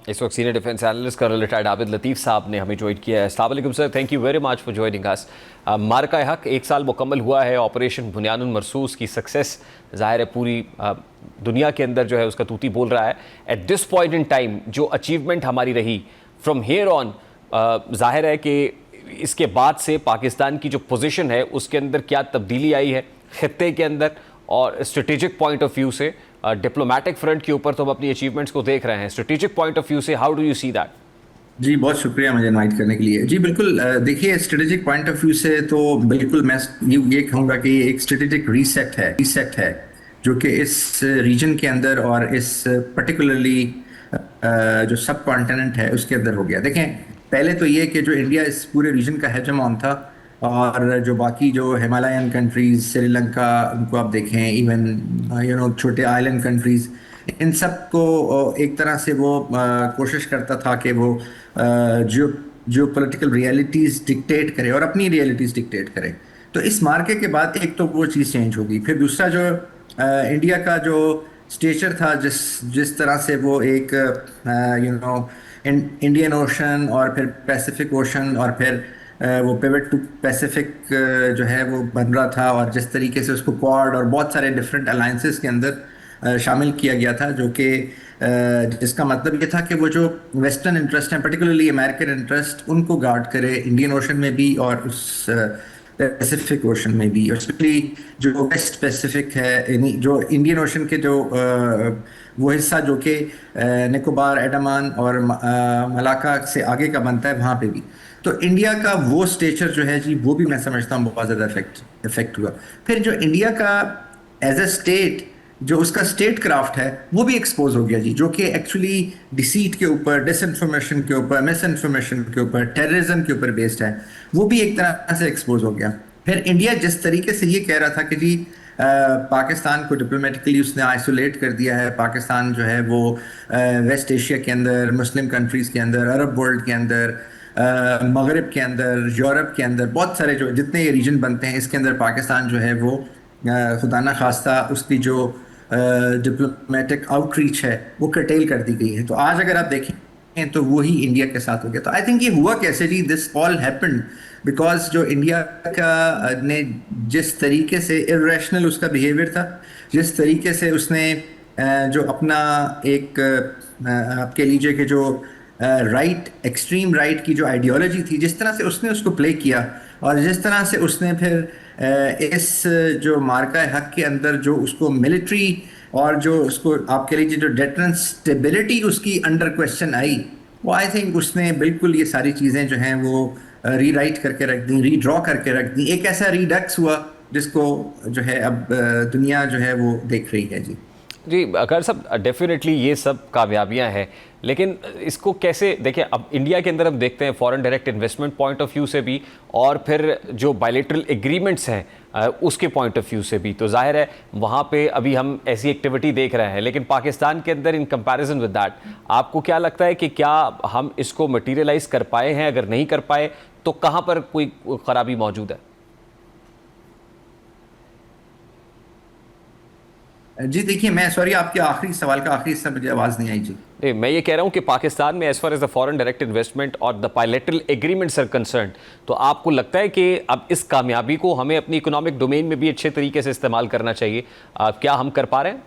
इस वक्त senior defence analyst colonel retired Abid Latif साहब ने हमें ज्वाइन किया है। अस्सलाम वालेकुम sir, thank you very much for joining us. Marka Haq 1 साल मुकम्मल हुआ है, ऑपरेशन बुनियानुल मरसूस की सक्सेस ज़ाहिर है पूरी दुनिया के अंदर जो है उसका तूती बोल रहा है। At this point in time जो अचीवमेंट हमारी रही, फ्रॉम हेयर ऑन ज़ाहिर है कि इसके बाद से पाकिस्तान की जो पोजीशन है उसके अंदर क्या तब्दीली आई है खित्ते के अंदर, और स्ट्रेटेजिक पॉइंट ऑफ व्यू से, डिप्लोमेटिक फ्रंट के ऊपर तो हम अपनी अचीवमेंट्स को देख रहे हैं, स्ट्रेटेजिक पॉइंट ऑफ व्यू से how do you see that? जी बहुत शुक्रिया मुझे इनवाइट करने के लिए। जी बिल्कुल, देखिए स्ट्रेटेजिक पॉइंट ऑफ व्यू से तो बिल्कुल मैं ये कहूँगा कि ये एक स्ट्रेटेजिक रीसेट है जो कि इस रीजन के अंदर और इस पर्टिकुलरली जो सब कॉन्टिनेंट है उसके अंदर हो गया। देखें, पहले तो ये कि जो इंडिया इस पूरे रीजन का हेजेमॉन था, और जो बाकी जो हिमालयन कंट्रीज, श्रीलंका, उनको आप देखें, इवन छोटे आइलैंड कंट्रीज, इन सब को एक तरह से वो कोशिश करता था कि वो जो जो पॉलिटिकल रियलिटीज डिक्टेट करे और अपनी रियलिटीज डिक्टेट करे। तो इस मार्के के बाद एक तो वो चीज़ चेंज होगी। फिर दूसरा जो इंडिया का जो स्टेचर था, जिस जिस तरह से वो एक यू नो इंडियन ओशन और फिर पैसिफिक ओशन और फिर वो पिवट टू पैसिफिक जो है वो बन रहा था, और जिस तरीके से उसको क्वाड और बहुत सारे डिफरेंट अलायंसेस के अंदर शामिल किया गया था, जो कि जिसका मतलब ये था कि वो जो वेस्टर्न इंटरेस्ट हैं, पर्टिकुलरली अमेरिकन इंटरेस्ट, उनको गार्ड करे इंडियन ओशन में भी और उस पैसिफिक ओशन में भी। और स्पेशली जो वेस्ट पैसिफिक है, यानी जो इंडियन ओशन के जो वो हिस्सा जो कि निकोबार, अंडमान और मलाका से आगे का बनता है, वहाँ पे भी तो इंडिया का वो स्टेचर जो है जी, वो भी मैं समझता हूँ बहुत ज़्यादा इफेक्ट हुआ। फिर जो इंडिया का एज अ स्टेट, जो उसका स्टेट क्राफ्ट है, वो भी एक्सपोज हो गया जी, जो कि एक्चुअली डिसीट के ऊपर, डिसइंफॉर्मेशन के ऊपर, मिस इन्फॉर्मेशन के ऊपर, टेररिज्म के ऊपर बेस्ड है, वो भी एक तरह से एक्सपोज हो गया। फिर इंडिया जिस तरीके से ये कह रहा था कि जी पाकिस्तान को डिप्लोमेटिकली उसने आइसोलेट कर दिया है, पाकिस्तान जो है वो वेस्ट एशिया के अंदर, मुस्लिम कंट्रीज़ के अंदर, अरब वर्ल्ड के अंदर, मगरब के अंदर, यूरोप के अंदर, बहुत सारे जो जितने ये रीजन बनते हैं, इसके अंदर पाकिस्तान जो है वो खुदा न खास्ता उसकी जो डिप्लोमेटिक आउटरीच है वो कर्टेल कर दी गई है। तो आज अगर आप देखें तो वही इंडिया के साथ हो गया। तो आई थिंक ये हुआ कैसे जी, दिस ऑल हैपेंड बिकॉज जो इंडिया का ने जिस तरीके से इरेशनल उसका बिहेवियर था, जिस तरीके से उसने जो अपना एक आप कह लीजिए कि जो राइट, एक्सट्रीम राइट की जो आइडियोलॉजी थी, जिस तरह से उसने उसको प्ले किया, और जिस तरह से उसने फिर इस जो मार्का हक के अंदर जो उसको मिलिट्री और जो उसको आप कह लीजिए जो डेटरेंस स्टेबिलिटी उसकी अंडर क्वेश्चन आई, वो आई थिंक उसने बिल्कुल ये सारी चीज़ें जो हैं वो रीराइट करके रख दी, रीड्रॉ करके रख दी। एक ऐसा रीडक्स हुआ जिसको जो है अब दुनिया जो है वो देख रही है जी। जी अगर सब डेफिनेटली ये सब कामयाबियां हैं, लेकिन इसको कैसे देखें? अब इंडिया के अंदर हम देखते हैं foreign direct investment point of view से भी, और फिर जो बायलैटरल एग्रीमेंट्स हैं उसके पॉइंट ऑफ व्यू से भी, तो जाहिर है वहाँ पे अभी हम ऐसी एक्टिविटी देख रहे हैं। लेकिन पाकिस्तान के अंदर इन कंपैरिजन विद दैट, आपको क्या लगता है कि क्या हम इसको मटीरियलाइज कर पाए हैं? अगर नहीं कर पाए तो कहाँ पर कोई खराबी मौजूद है? जी देखिए, मैं सॉरी, आपके आखिरी सवाल का आखिरी हिस्सा मुझे आवाज़ नहीं आई जी। नहीं, मैं ये कह रहा हूं कि पाकिस्तान में as far as the foreign direct investment और the bilateral agreements are concern, तो आपको लगता है कि अब इस कामयाबी को हमें अपनी इकोनॉमिक डोमेन में भी अच्छे तरीके से इस्तेमाल करना चाहिए? क्या हम कर पा रहे हैं?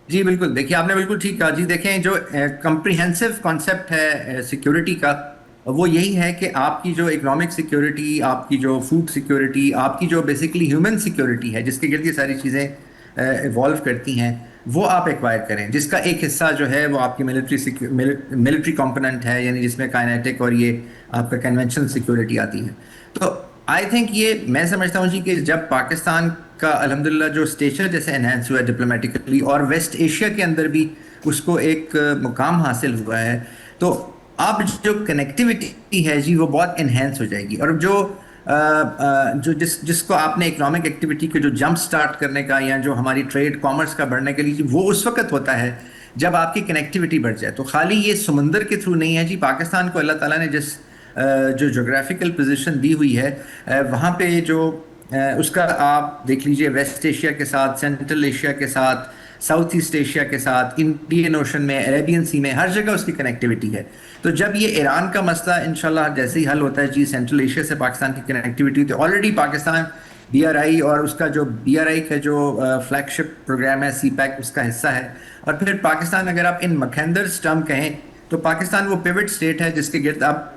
जी बिल्कुल, देखिए आपने बिल्कुल ठीक कहा जी। देखें, जो कम्प्रिहेंसिव कॉन्सेप्ट है सिक्योरिटी का, वो यही है कि आपकी जो इकोनॉमिक सिक्योरिटी, आपकी जो फूड सिक्योरिटी, आपकी जो बेसिकली ह्यूमन सिक्योरिटी है, जिसके गिर्द ये सारी चीज़ें इवॉल्व करती हैं, वो आप एक्वायर करें। जिसका एक हिस्सा जो है वो आपकी मिलिट्री कंपोनेंट है, यानी जिसमें काइनेटिक और ये आपका कन्वेंशनल सिक्योरिटी आती है। तो आई थिंक ये मैं समझता हूँ जी कि जब पाकिस्तान का अल्हम्दुलिल्लाह जो स्टेचर जैसे एनहेंस हुआ है डिप्लोमेटिकली, और वेस्ट एशिया के अंदर भी उसको एक मुकाम हासिल हुआ है, तो अब जो कनेक्टिविटी है जी वो बहुत इन्हेंस हो जाएगी। और जो जो जिसको आपने इकोनॉमिक एक्टिविटी के जो जंप स्टार्ट करने का, या जो हमारी ट्रेड कॉमर्स का बढ़ने के लिए, वो उस वक्त होता है जब आपकी कनेक्टिविटी बढ़ जाए। तो खाली ये समंदर के थ्रू नहीं है जी। पाकिस्तान को अल्लाह ताला ने जिस जो जोग्राफिकल पोजीशन दी हुई है, वहाँ पे जो उसका आप देख लीजिए, वेस्ट एशिया के साथ, सेंट्रल एशिया के साथ, साउथ ईस्ट एशिया के साथ, इंडियन ओशन में, अरेबियन सी में, हर जगह उसकी कनेक्टिविटी है। तो जब ये ईरान का मसला इंशाल्लाह जैसे ही हल होता है जी, सेंट्रल एशिया से पाकिस्तान की कनेक्टिविटी, तो ऑलरेडी पाकिस्तान BRI और उसका जो BRI का जो फ्लैगशिप प्रोग्राम है CPEC उसका हिस्सा है। और फिर पाकिस्तान, अगर आप इन मकैंदर्स टर्म कहें, तो पाकिस्तान वो पिवट स्टेट है जिसके गिर्द अब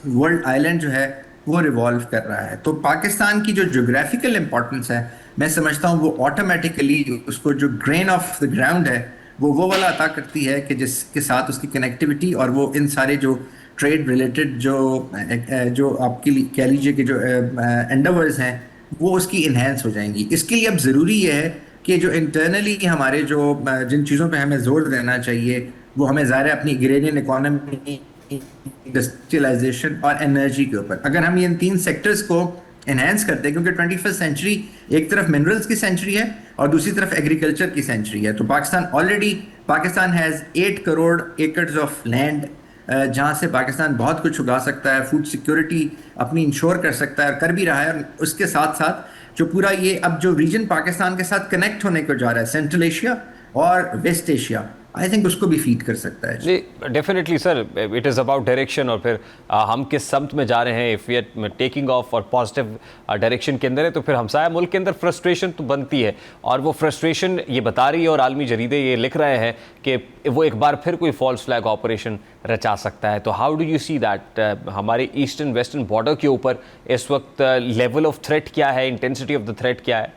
वर्ल्ड आइलैंड जो है वो रिवॉल्व कर रहा है। तो पाकिस्तान की जो जोग्राफिकल इंपॉर्टेंस है, मैं समझता हूँ वो ऑटोमेटिकली उसको जो ग्रेन ऑफ द ग्राउंड है वो वाला अता करती है कि जिसके साथ उसकी कनेक्टिविटी और वो इन सारे जो ट्रेड रिलेटेड जो आपके लिए कह लीजिए कि जो एंडेवर्स हैं वो उसकी इन्हेंस हो जाएंगी। इसके लिए अब ज़रूरी ये है कि जो इंटरनली हमारे जो जिन चीज़ों पे हमें जोर देना चाहिए वो हमें ज़ाहिर है अपनी agrarian इकोनॉमी, इंडस्ट्रियलाइजेशन और एनर्जी के ऊपर, अगर हम ये इन 3 सेक्टर्स को एनहेंस करते हैं, क्योंकि 21st सेंचुरी एक तरफ मिनरल्स की सेंचुरी है और दूसरी तरफ एग्रीकल्चर की सेंचुरी है। तो Pakistan has 8 crore acres of land जहाँ से पाकिस्तान बहुत कुछ उगा सकता है, फूड सिक्योरिटी अपनी इंश्योर कर सकता है और कर भी रहा है। और उसके साथ साथ जो पूरा ये अब जो रीजन पाकिस्तान के साथ कनेक्ट होने को जा रहा है, सेंट्रल एशिया और वेस्ट एशिया, आई थिंक उसको भी फीड कर सकता है। जी definitely sir, it is about direction और फिर हम किस समत में जा रहे हैं। If we are taking off और पॉजिटिव डायरेक्शन के अंदर है तो फिर हमसाया मुल्क के अंदर फ्रस्ट्रेशन तो बनती है, और वो फ्रस्ट्रेशन ये बता रही है और आलमी जरीदे ये लिख रहे हैं कि वो एक बार फिर कोई फॉल्स फ्लैग ऑपरेशन रचा सकता है। तो how do you see that, हमारे ईस्टर्न वेस्टर्न बॉर्डर के ऊपर इस वक्त लेवल ऑफ थ्रेट क्या है, इंटेंसिटी ऑफ द थ्रेट क्या है?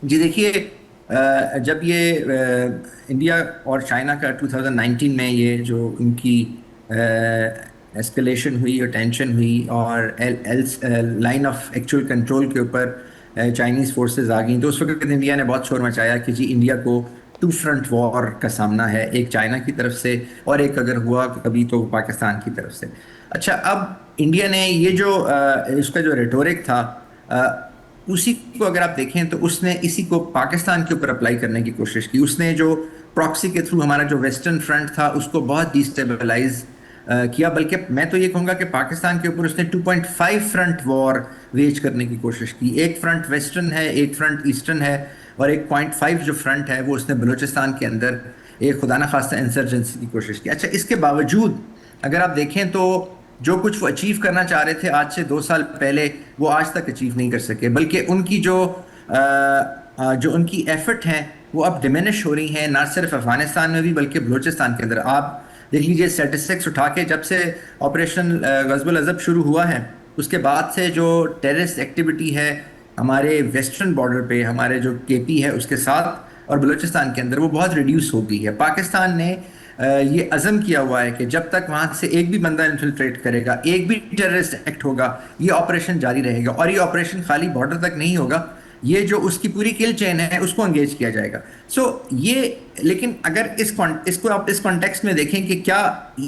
जी देखिए, जब ये इंडिया और चाइना का 2019 में ये जो उनकी एस्केलेशन हुई और टेंशन हुई और लाइन ऑफ एक्चुअल कंट्रोल के ऊपर चाइनीज़ फोर्सेस आ गई, तो उस वक्त इंडिया ने बहुत शोर मचाया कि जी इंडिया को 2 फ्रंट वॉर का सामना है, एक चाइना की तरफ से और एक अगर हुआ कभी तो पाकिस्तान की तरफ से। अच्छा, अब इंडिया ने ये जो इसका जो रेटोरिक था उसी को अगर आप देखें तो उसने इसी को पाकिस्तान के ऊपर अप्लाई करने की कोशिश की। उसने जो प्रॉक्सी के थ्रू हमारा जो वेस्टर्न फ्रंट था उसको बहुत डिस्टेबलाइज किया, बल्कि मैं तो ये कहूँगा कि पाकिस्तान के ऊपर उसने 2.5 फ्रंट वॉर वेज करने की कोशिश की। एक फ्रंट वेस्टर्न है, एक फ्रंट ईस्टर्न है और एक 0.5 जो फ्रंट है वो उसने बलूचिस्तान के अंदर एक खुदा न खास्ता इंसर्जेंसी की कोशिश की। अच्छा, इसके बावजूद अगर आप देखें तो जो कुछ वो अचीव करना चाह रहे थे आज से 2 साल पहले वो आज तक अचीव नहीं कर सके, बल्कि उनकी जो उनकी एफर्ट हैं वो अब डिमिनिश हो रही हैं, ना सिर्फ अफगानिस्तान में भी बल्कि बलूचिस्तान के अंदर। आप देख लीजिए स्टैटिस्टिक्स उठा के, जब से ऑपरेशन गज़बुल अज़ब शुरू हुआ है उसके बाद से जो टेररिस्ट एक्टिविटी है हमारे वेस्टर्न बॉर्डर पे, हमारे जो KP है उसके साथ और बलूचिस्तान के अंदर, वो बहुत रिड्यूस हो गई है। पाकिस्तान ने ये अज़म किया हुआ है कि जब तक वहाँ से एक भी बंदा इन्फिल्ट्रेट करेगा, एक भी टेररिस्ट एक्ट होगा, ये ऑपरेशन जारी रहेगा। और ये ऑपरेशन खाली बॉर्डर तक नहीं होगा, ये जो उसकी पूरी किल चेन है उसको एंगेज किया जाएगा। लेकिन अगर इसको आप इस कॉन्टेक्स्ट में देखें कि क्या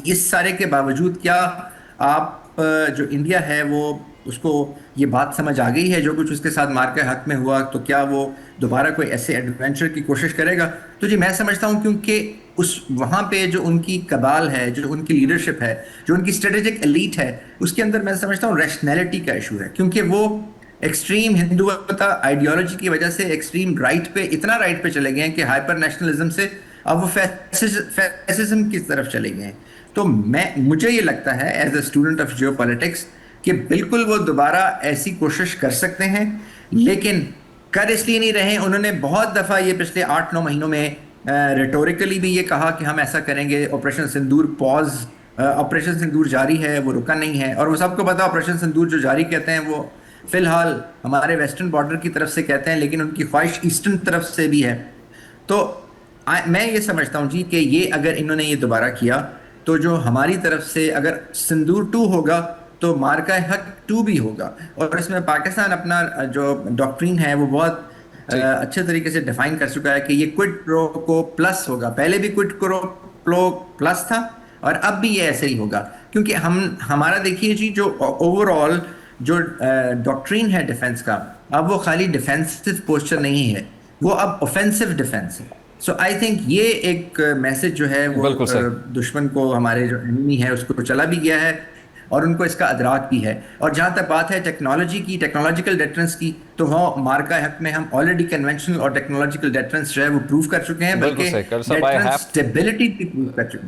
इस सारे के बावजूद क्या आप जो इंडिया है वो उसको ये बात समझ आ गई है जो कुछ उसके साथ मार के हक में हुआ, तो क्या वो दोबारा कोई ऐसे एडवेंचर की कोशिश करेगा? तो जी मैं समझता हूँ, क्योंकि उस वहाँ पे जो उनकी कबाल है, जो उनकी लीडरशिप है, जो उनकी स्ट्रेटेजिक एलीट है, उसके अंदर मैं समझता हूँ रैशनैलिटी का इशू है, क्योंकि वो एक्सट्रीम हिंदुत्व आइडियोलॉजी की वजह से एक्सट्रीम राइट पे, इतना राइट पे चले गए हैं कि हाइपर नेशनलिज्म से अब वो फैसिज्म की तरफ चले गए हैं। तो मुझे ये लगता है as a student of geopolitics कि बिल्कुल वो दोबारा ऐसी कोशिश कर सकते हैं, लेकिन कर इसलिए नहीं रहे। उन्होंने बहुत दफ़ा ये पिछले 8-9 महीनों में रेटोरिकली भी ये कहा कि हम ऐसा करेंगे, ऑपरेशन सिंदूर पॉज, ऑपरेशन सिंदूर जारी है, वो रुका नहीं है। और वो सबको पता ऑपरेशन सिंदूर जो जारी कहते हैं वो फिलहाल हमारे वेस्टर्न बॉर्डर की तरफ से कहते हैं, लेकिन उनकी ख्वाहिश ईस्टर्न तरफ से भी है। तो मैं ये समझता हूँ जी कि ये अगर इन्होंने ये दोबारा किया तो जो हमारी तरफ से अगर सिंदूर 2 होगा तो मार्का हक 2 भी होगा। और इसमें पाकिस्तान अपना जो डॉक्ट्रिन है वो बहुत अच्छे तरीके से डिफाइन कर चुका है कि ये क्विड प्रो को प्लस होगा। पहले भी क्विड प्रो प्लस था और अब भी ये ऐसे ही होगा, क्योंकि हमारा देखिए जी जो ओवरऑल जो डॉक्ट्रिन है डिफेंस का, अब वो खाली डिफेंसिव पोस्चर नहीं है, वो अब ऑफेंसिव डिफेंस है। सो आई थिंक ये एक मैसेज जो है वो दुश्मन को, हमारे जो एनिमी है उसको चला भी गया है। और उनको इसका अदराक भी है। और जहां तक बात है टेक्नोलॉजी की, टेक्नोलॉजिकल डेटरेंस की, तो हाँ, मार्का हक में हम ऑलरेडी कन्वेंशनल और टेक्नोलॉजिकल डेटरेंस जो है वो प्रूव कर चुके हैं, बिल्कुल बल्कि सही कर साहब, आई डेटरेंस हैव स्टेबिलिटी भी प्रूव कर चुके हैं।